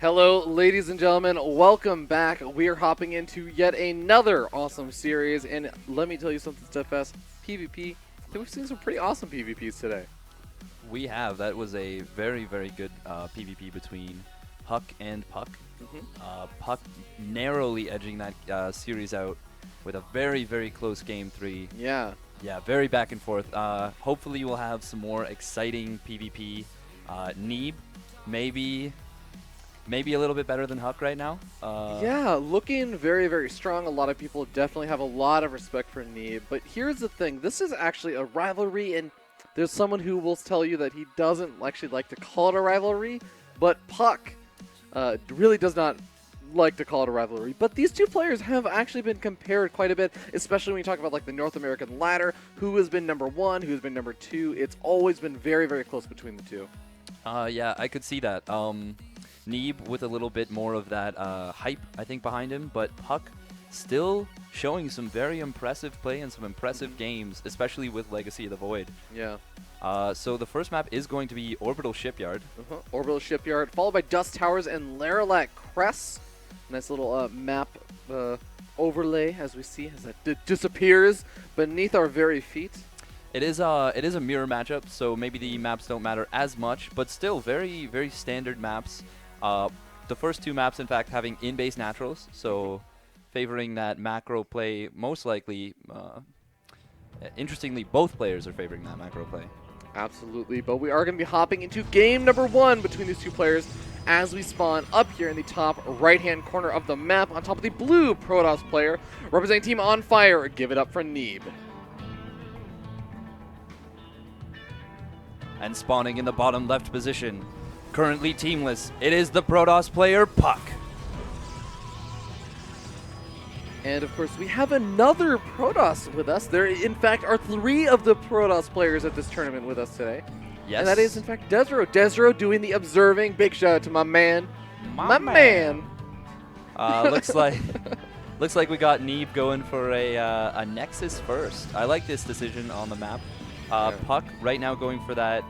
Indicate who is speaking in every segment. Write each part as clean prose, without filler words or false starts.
Speaker 1: Hello, ladies and gentlemen. Welcome back. We are hopping into yet another awesome series, and let me tell you something, Steadfast. PvP. I think we've seen some pretty awesome PvPs today.
Speaker 2: We have. That was a very, very good PvP between puCK and puCK. puCK narrowly edging that series out with a very, very close game 3.
Speaker 1: Yeah.
Speaker 2: Yeah, very back and forth. Hopefully we'll have some more exciting PvP. Neeb, maybe a little bit better than puCK right now.
Speaker 1: Yeah, looking very, very strong. A lot of people definitely have a lot of respect for Neeb. But here's the thing. This is actually a rivalry, and there's someone who will tell you that he doesn't actually like to call it a rivalry, but puCK really does not like to call it a rivalry. But these two players have actually been compared quite a bit, especially when you talk about like the North American ladder, who has been #1, who has been #2. It's always been very, very close between the two.
Speaker 2: Yeah, I could see that. Neeb with a little bit more of that hype, I think, behind him, but puCK still showing some very impressive play and some impressive games, especially with Legacy of the Void.
Speaker 1: Yeah.
Speaker 2: So the first map is going to be Orbital Shipyard.
Speaker 1: Orbital Shipyard, followed by Dust Towers and Larilat Crest. Nice little map overlay, as we see, as it disappears beneath our very feet.
Speaker 2: It is a mirror matchup, so maybe the maps don't matter as much, but still very, very standard maps. The first two maps, in fact, having in-base naturals, so favoring that macro play most likely. Interestingly, both players are favoring that macro play.
Speaker 1: Absolutely, but we are going to be hopping into game #1 between these two players as we spawn up here in the top right-hand corner of the map on top of the blue Protoss player representing Team On Fire. Give it up for Neeb.
Speaker 2: And spawning in the bottom left position, currently teamless, it is the Protoss player, puCK.
Speaker 1: And of course, we have another Protoss with us. There, in fact, are 3 of the Protoss players at this tournament with us today.
Speaker 2: Yes.
Speaker 1: And that is, in fact, Desro. Desro doing the observing. Big shout out to my man. My man.
Speaker 2: Looks like we got Neeb going for a Nexus first. I like this decision on the map. puCK right now going for that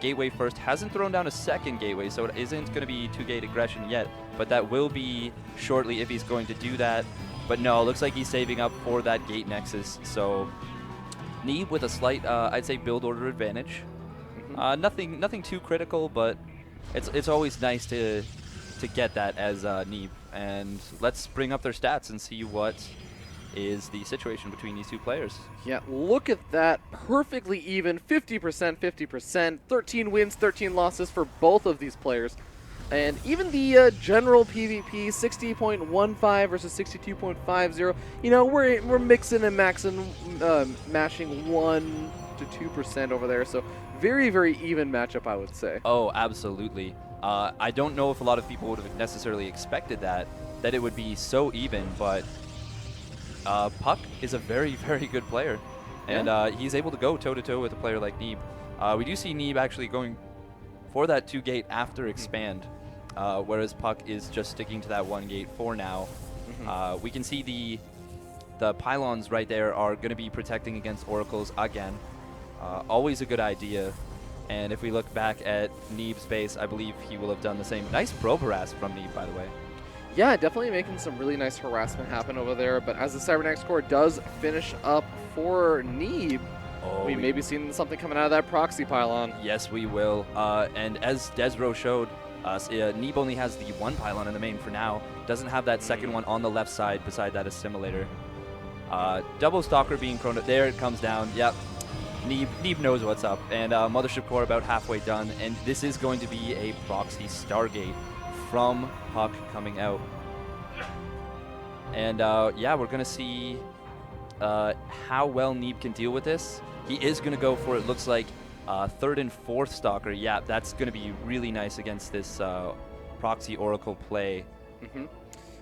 Speaker 2: gateway first. Hasn't thrown down a second gateway, so it isn't going to be 2-gate aggression yet, but that will be shortly if he's going to do that. But no, looks like he's saving up for that gate nexus. So Neeb with a slight, I'd say, build order advantage. Nothing too critical, but it's always nice to get that as Neeb. And let's bring up their stats and see what is the situation between these two players.
Speaker 1: Yeah, look at that. Perfectly even. 50%, 50%. 13 wins, 13 losses for both of these players. And even the general PvP, 60.15 versus 62.50. You know, we're mixing and maxing, mashing 1 to 2% over there. So very, very even matchup, I would say.
Speaker 2: Oh, absolutely. I don't know if a lot of people would have necessarily expected that it would be so even, but puCK is a very, very good player, and he's able to go toe-to-toe with a player like Neeb. We do see Neeb actually going for that 2-gate after expand, whereas puCK is just sticking to that 1-gate for now. We can see the pylons right there are going to be protecting against oracles again. Always a good idea. And if we look back at Neeb's base, I believe he will have done the same. Nice probe harass from Neeb, by the way.
Speaker 1: Yeah, definitely making some really nice harassment happen over there. But as the Cybernetic core does finish up for Neeb, we may be seeing something coming out of that proxy pylon.
Speaker 2: Yes, we will. And as Desro showed us, Neeb only has the 1 pylon in the main for now. Doesn't have that second one on the left side beside that assimilator. Double Stalker being prone. There it comes down. Yep. Neeb knows what's up. And Mothership Core about halfway done. And this is going to be a proxy Stargate from puCK coming out. And yeah, we're going to see how well Neeb can deal with this. He is going to go for, it looks like, 3rd and 4th Stalker. Yeah, that's going to be really nice against this proxy Oracle play.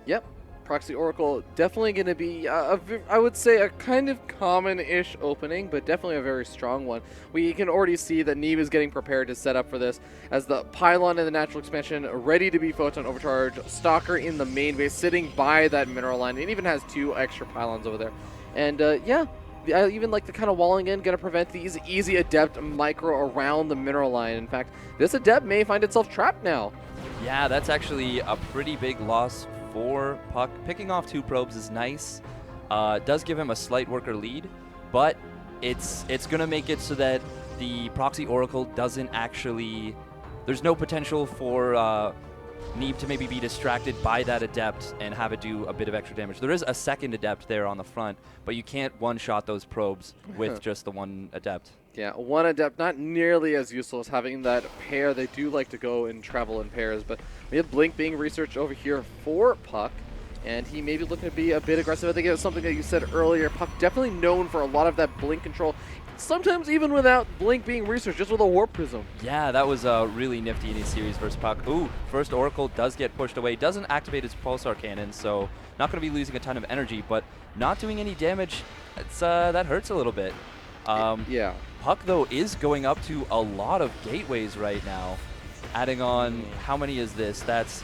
Speaker 1: Yep. Proxy Oracle definitely going to be, I would say, a kind of common-ish opening, but definitely a very strong one. We can already see that Neeb is getting prepared to set up for this as the pylon and the natural expansion ready to be photon overcharge. Stalker in the main base sitting by that mineral line. It even has 2 extra pylons over there. And yeah, I even like the kind of walling in, going to prevent these easy Adept micro around the mineral line. In fact, this Adept may find itself trapped now.
Speaker 2: Yeah, that's actually a pretty big loss for puCK. Picking off 2 probes is nice. Does give him a slight worker lead, but it's going to make it so that the Proxy Oracle doesn't actually... There's no potential for Neeb to maybe be distracted by that Adept and have it do a bit of extra damage. There is a second Adept there on the front, but you can't one-shot those probes with just the one Adept.
Speaker 1: Yeah, one Adept, not nearly as useful as having that pair. They do like to go and travel in pairs, but we have Blink being researched over here for puCK, and he may be looking to be a bit aggressive. I think it was something that you said earlier. puCK definitely known for a lot of that Blink control, sometimes even without Blink being researched, just with a Warp Prism.
Speaker 2: Yeah, that was really nifty in his series versus puCK. Ooh, first Oracle does get pushed away. Doesn't activate his Pulsar Cannon, so not going to be losing a ton of energy, but not doing any damage. It's, that hurts a little bit.
Speaker 1: Yeah.
Speaker 2: puCK, though, is going up to a lot of gateways right now. Adding on, how many is this? That's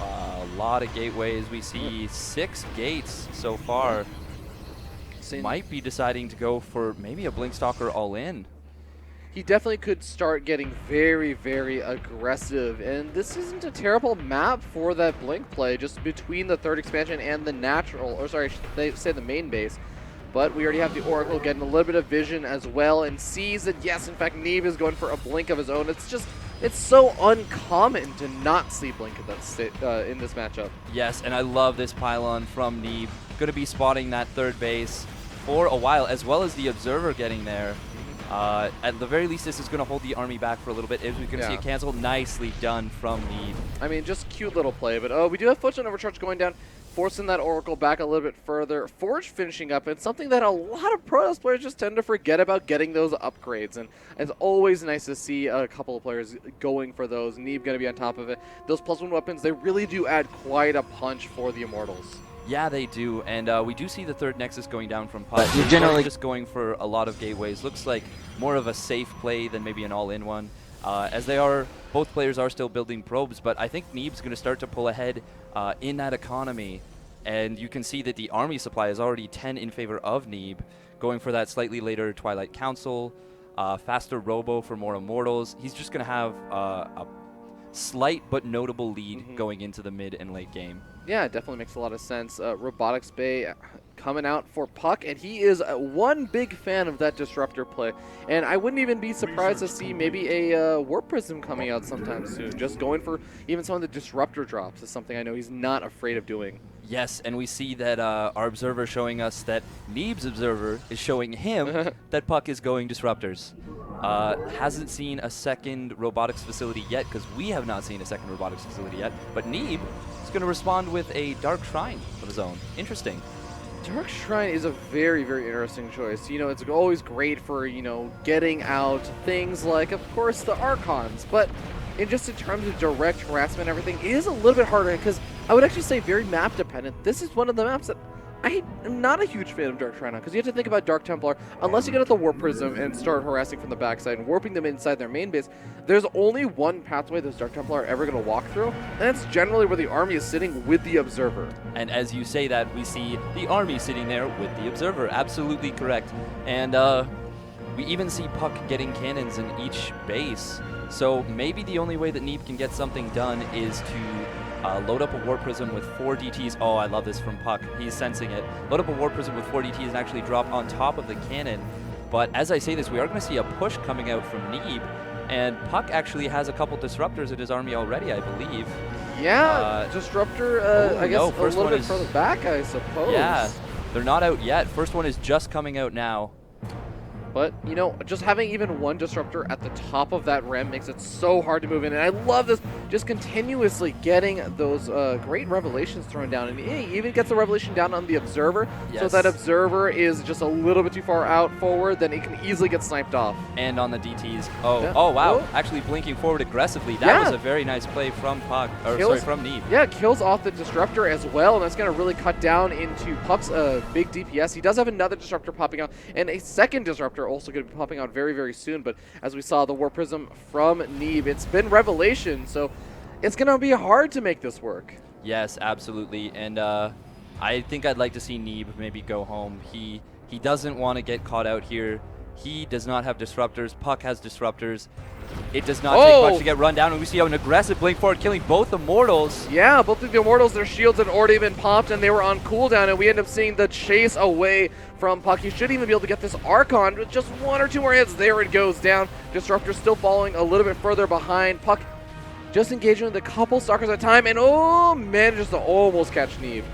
Speaker 2: a lot of gateways. We see 6 gates so far. Might be deciding to go for maybe a Blink Stalker all-in.
Speaker 1: He definitely could start getting very, very aggressive, and this isn't a terrible map for that Blink play, just between the 3rd expansion and the natural, or sorry, they say the main base. But we already have the Oracle getting a little bit of vision as well, and sees that, yes, in fact, Neeb is going for a Blink of his own. It's just, it's so uncommon to not see Blink at that in this matchup.
Speaker 2: Yes, and I love this pylon from Neeb. Going to be spotting that 3rd base for a while, as well as the Observer getting there. At the very least, this is going to hold the army back for a little bit. As we can see it cancel, nicely done from Neeb.
Speaker 1: I mean, just cute little play, but we do have Footstone Overcharge going down, forcing that Oracle back a little bit further. Forge finishing up, and something that a lot of Protoss players just tend to forget about, getting those upgrades. And it's always nice to see a couple of players going for those. Neeb going to be on top of it. Those +1 weapons, they really do add quite a punch for the Immortals.
Speaker 2: Yeah, they do, and we do see the 3rd Nexus going down from puCK.
Speaker 3: You're generally
Speaker 2: just going for a lot of gateways. Looks like more of a safe play than maybe an all-in one, as they are. Both players are still building probes, but I think Neeb's going to start to pull ahead in that economy, and you can see that the army supply is already 10 in favor of Neeb, going for that slightly later Twilight Council, faster Robo for more Immortals. He's just going to have a slight but notable lead going into the mid and late game.
Speaker 1: Yeah, it definitely makes a lot of sense. Robotics Bay coming out for puCK, and he is one big fan of that Disruptor play. And I wouldn't even be surprised to see maybe a Warp Prism coming out sometime soon. Just going for even some of the Disruptor drops is something I know he's not afraid of doing.
Speaker 2: Yes, and we see that our Observer showing us that Neeb's Observer is showing him that puCK is going Disruptors. Hasn't seen a second robotics facility yet, because we have not seen a second robotics facility yet, but Neeb is going to respond with a Dark Shrine of his own. Interesting.
Speaker 1: Dark Shrine is a very, very interesting choice. You know, it's always great for, you know, getting out things like, of course, the Archons, but in terms of direct harassment and everything, it is a little bit harder, because I would actually say very map dependent. This is one of the maps that I am not a huge fan of Dark Shrine on, because you have to think about Dark Templar. Unless you get out the Warp Prism and start harassing from the backside and warping them inside their main base, there's only one pathway those Dark Templar are ever going to walk through, and that's generally where the army is sitting with the Observer.
Speaker 2: And as you say that, we see the army sitting there with the Observer. Absolutely correct. And we even see puCK getting cannons in each base. So maybe the only way that Neeb can get something done is to load up a Warp Prism with 4 DTs. Oh, I love this from puCK. He's sensing it. Load up a Warp Prism with 4 DTs and actually drop on top of the cannon. But as I say this, we are going to see a push coming out from Neeb. And puCK actually has a couple Disruptors in his army already, I believe.
Speaker 1: Yeah, Disruptor, I guess, a little bit further back, I suppose.
Speaker 2: Yeah, they're not out yet. First one is just coming out now.
Speaker 1: But, you know, just having even one Disruptor at the top of that rim makes it so hard to move in. And I love this, just continuously getting those great Revelations thrown down. And he even gets the Revelation down on the Observer.
Speaker 2: Yes.
Speaker 1: So that Observer is just a little bit too far out forward, then it can easily get sniped off.
Speaker 2: And on the DTs. Oh,
Speaker 1: yeah.
Speaker 2: Oh wow.
Speaker 1: Oh.
Speaker 2: Actually blinking forward aggressively. That was a very nice play from puCK, or sorry, from Neeb.
Speaker 1: Yeah, kills off the Disruptor as well, and that's going to really cut down into puCK's big DPS. He does have another Disruptor popping out, and a second Disruptor also going to be popping out very, very soon. But as we saw, the Warp Prism from Neeb, it's been Revelation, so it's going to be hard to make this work.
Speaker 2: Yes, absolutely. And I think I'd like to see Neeb maybe go home. He doesn't want to get caught out here. He does not have Disruptors. puCK has Disruptors. It does not take much to get run down, and we see an aggressive blink forward, killing both Immortals.
Speaker 1: Yeah, both of the Immortals, their shields had already been popped, and they were on cooldown, and we end up seeing the chase away from puCK. He should even be able to get this Archon with just 1 or 2 more hits. There it goes down. Disruptor still following a little bit further behind. puCK just engaging with a couple Stalkers at a time, and manages to almost catch Neeb.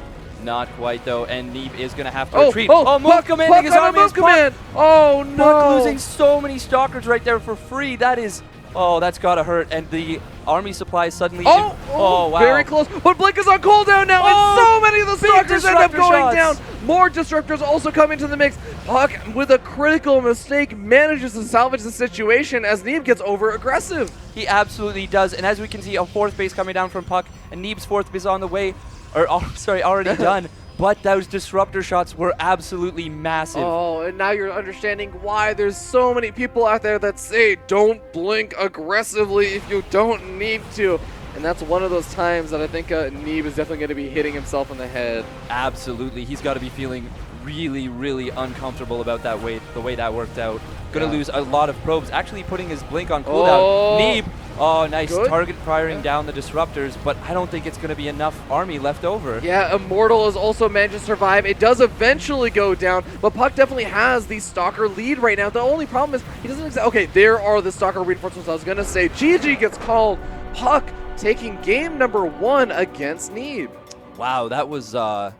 Speaker 2: Not quite, though, and Neeb is going to have to retreat.
Speaker 1: Oh,
Speaker 2: move commanding his army is puCK.
Speaker 1: Oh, no.
Speaker 2: puCK losing so many Stalkers right there for free. That is... Oh, that's got to hurt. And the army supply suddenly... wow.
Speaker 1: Very close. But Blink is on cooldown now, and so many of the Stalkers end up going down. More Disruptors also come into the mix. puCK, with a critical mistake, manages to salvage the situation as Neeb gets over-aggressive.
Speaker 2: He absolutely does. And as we can see, a 4th base coming down from puCK, and Neeb's 4th base on the way. Already done. But those Disruptor shots were absolutely massive.
Speaker 1: Oh, and now you're understanding why there's so many people out there that say don't blink aggressively if you don't need to. And that's one of those times that I think Neeb is definitely going to be hitting himself in the head.
Speaker 2: Absolutely. He's got to be feeling really, really uncomfortable about that the way that worked out. Going to lose a lot of probes. Actually putting his blink on cooldown. Neeb. Oh, nice.
Speaker 1: Good.
Speaker 2: Target firing down the Disruptors, but I don't think it's going to be enough army left over.
Speaker 1: Yeah, Immortal has also managed to survive. It does eventually go down, but puCK definitely has the Stalker lead right now. The only problem is he doesn't okay, there are the Stalker reinforcements. I was going to say GG gets called. puCK taking game number 1 against Neeb.
Speaker 2: Wow, that was a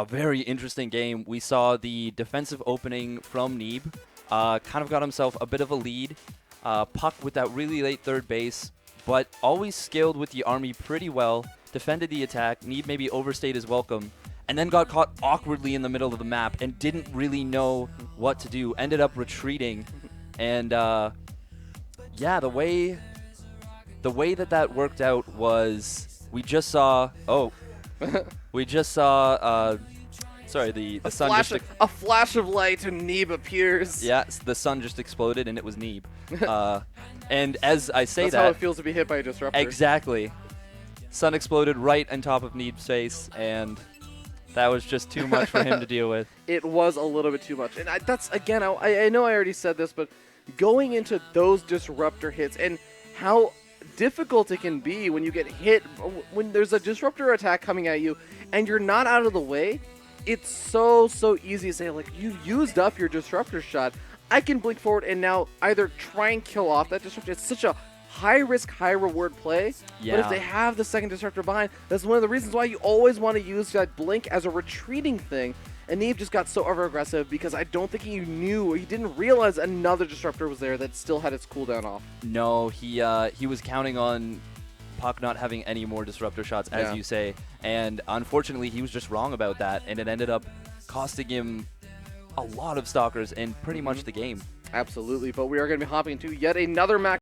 Speaker 2: very interesting game. We saw the defensive opening from Neeb, kind of got himself a bit of a lead. puCK with that really late 3rd base, but always skilled with the army pretty well, defended the attack. Neeb maybe overstayed his welcome, and then got caught awkwardly in the middle of the map and didn't really know what to do. Ended up retreating, and yeah, the way that worked out was we just saw sorry, the sun just...
Speaker 1: A flash of light and Neeb appears.
Speaker 2: Yeah, the sun just exploded and it was Neeb. And as I say
Speaker 1: That's how it feels to be hit by a Disruptor.
Speaker 2: Exactly. Sun exploded right on top of Neeb's face, and that was just too much for him to deal with.
Speaker 1: It was a little bit too much. And that's, again, I know I already said this, but going into those Disruptor hits and how difficult it can be when you get hit, when there's a Disruptor attack coming at you and you're not out of the way, it's so easy to say, like, you used up your Disruptor shot. I can blink forward and now either try and kill off that Disruptor. It's such a high-risk, high-reward play.
Speaker 2: Yeah.
Speaker 1: But if they have the second Disruptor behind, that's one of the reasons why you always want to use that blink as a retreating thing. And Neeb just got so over-aggressive because I don't think he knew, he didn't realize another Disruptor was there that still had its cooldown off.
Speaker 2: No, he was counting on puCK not having any more Disruptor shots, as you say. And unfortunately, he was just wrong about that, and it ended up costing him a lot of Stalkers and pretty much the game.
Speaker 1: Absolutely, but we are going to be hopping into yet another match.